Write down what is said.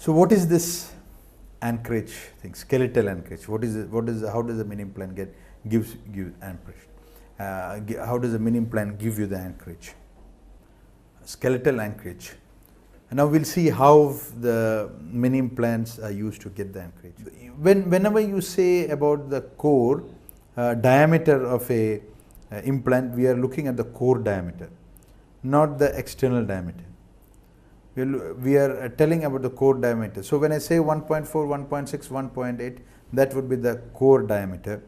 So what is this anchorage thing, skeletal anchorage? How does the mini implant give anchorage? How does the mini implant give you the anchorage? Skeletal anchorage. And now we'll see how the mini implants are used to get the anchorage. Whenever you say about the core diameter of a implant, we are looking at the core diameter, not the external diameter. We are telling about the core diameter. So when I say 1.4, 1.6, 1.8, that would be the core diameter.